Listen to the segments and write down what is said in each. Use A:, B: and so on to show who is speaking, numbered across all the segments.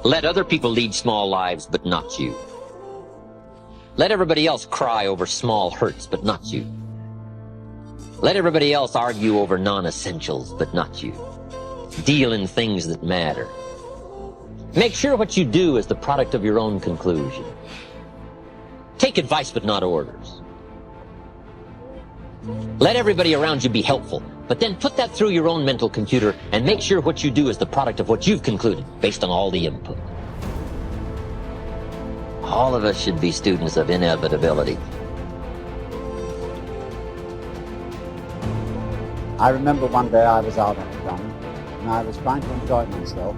A: Let other people lead small lives, but not you. Let everybody else cry over small hurts, but not you. Let everybody else argue over non-essentials, but not you. Deal in things that matter. Make sure what you do is the product of your own conclusion. Take advice, but not orders. Let everybody around you be helpful, but then put that through your own mental computer and make sure what you do is the product of what you've concluded based on all the input. All of us should be students of inevitability.
B: I remember one day I was out on the run and I was trying to enjoy myself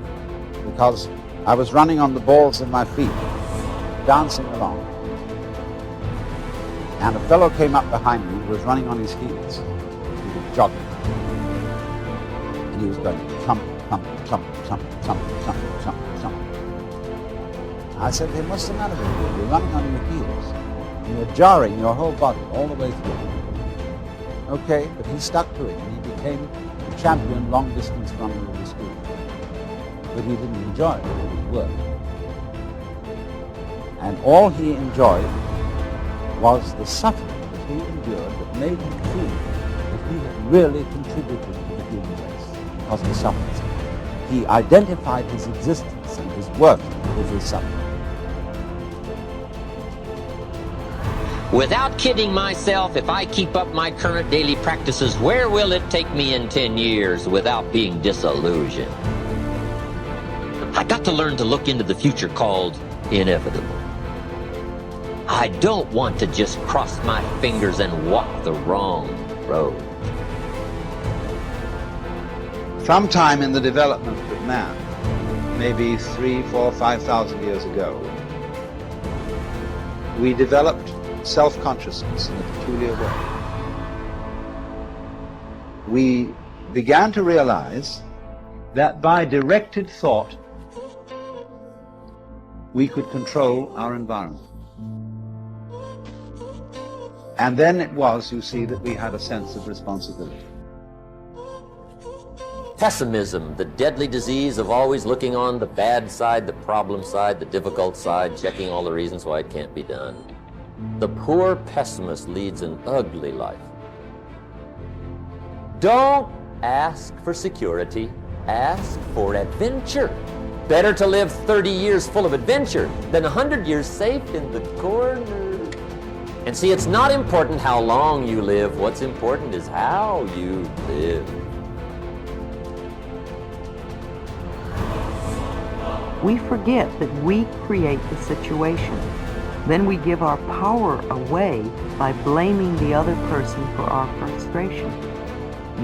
B: because I was running on the balls of my feet, dancing along. And a fellow came up behind me who was running on his heels. He was jogging. And he was going thump, thump, thump, thump, thump, thump, thump, thump. I said, "Hey, what's the matter with you? You're running on your heels. And you're jarring your whole body all the way through." Okay, but he stuck to it and he became the champion long distance runner of the school. But he didn't enjoy it, it was work. And all he enjoyed was the suffering that he endured that made him feel that he had really contributed to the human race because he suffered. He identified his existence and his work with his suffering.
A: Without kidding myself, if I keep up my current daily practices, where will it take me in 10 years without being disillusioned? I got to learn to look into the future called inevitable. I don't want to just cross my fingers and walk the wrong road.
B: Sometime in the development of man, maybe 3, 4, 5,000 years ago, we developed self-consciousness in a peculiar way. We began to realize that by directed thought, we could control our environment. And then it was, you see, that we had a sense of responsibility.
A: Pessimism, the deadly disease of always looking on the bad side, the problem side, the difficult side, checking all the reasons why it can't be done. The poor pessimist leads an ugly life. Don't ask for security, ask for adventure. Better to live 30 years full of adventure than 100 years safe in the corner. And see, it's not important how long you live. What's important is how you live.
C: We forget that we create the situation. Then we give our power away by blaming the other person for our frustration.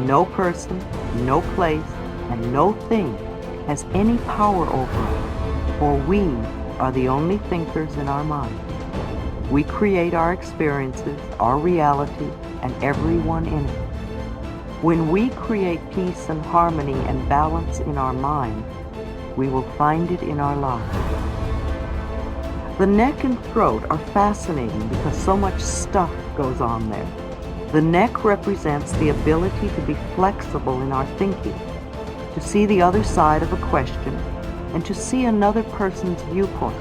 C: No person, no place, and no thing has any power over us, for we are the only thinkers in our mind. We create our experiences, our reality, and everyone in it. When we create peace and harmony and balance in our mind, we will find it in our lives. The neck and throat are fascinating because so much stuff goes on there. The neck represents the ability to be flexible in our thinking, to see the other side of a question, and to see another person's viewpoint.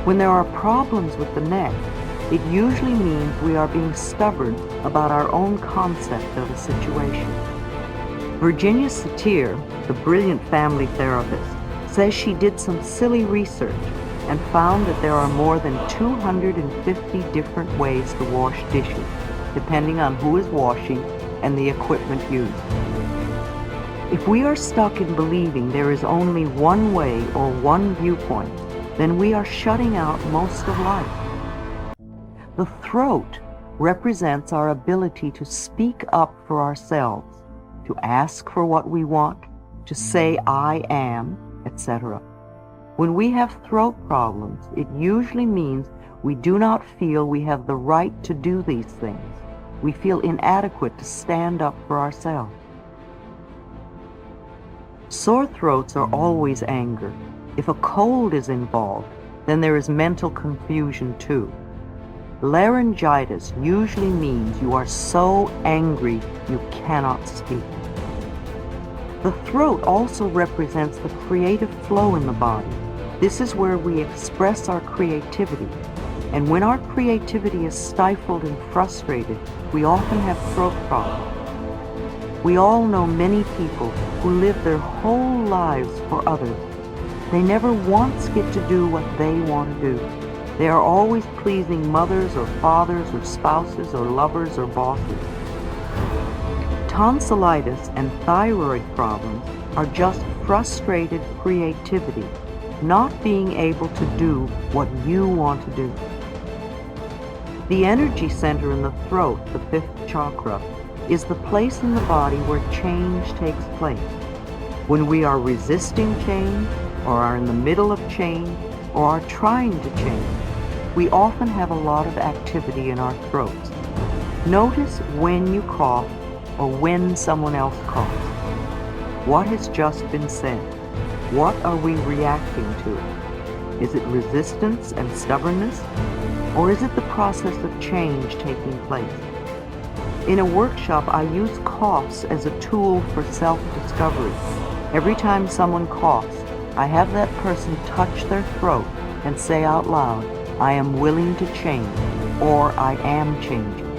C: When there are problems with the neck, it usually means we are being stubborn about our own concept of a situation. Virginia Satir, the brilliant family therapist, says she did some silly research and found that there are more than 250 different ways to wash dishes, depending on who is washing and the equipment used. If we are stuck in believing there is only one way or one viewpoint, then we are shutting out most of life. The throat represents our ability to speak up for ourselves, to ask for what we want, to say I am, etc. When we have throat problems, it usually means we do not feel we have the right to do these things. We feel inadequate to stand up for ourselves. Sore throats are always anger. If a cold is involved, then there is mental confusion too. Laryngitis usually means you are so angry you cannot speak. The throat also represents the creative flow in the body. This is where we express our creativity. And when our creativity is stifled and frustrated, we often have throat problems. We all know many people who live their whole lives for others. They never once get to do what they want to do. They are always pleasing mothers or fathers or spouses or lovers or bosses. Tonsillitis and thyroid problems are just frustrated creativity, not being able to do what you want to do. The energy center in the throat, the fifth chakra, is the place in the body where change takes place. When we are resisting change, or are in the middle of change, or are trying to change, we often have a lot of activity in our throats. Notice when you cough or when someone else coughs. What has just been said? What are we reacting to? Is it resistance and stubbornness? Or is it the process of change taking place? In a workshop, I use coughs as a tool for self-discovery. Every time someone coughs, I have that person touch their throat and say out loud, I am willing to change, or I am changing.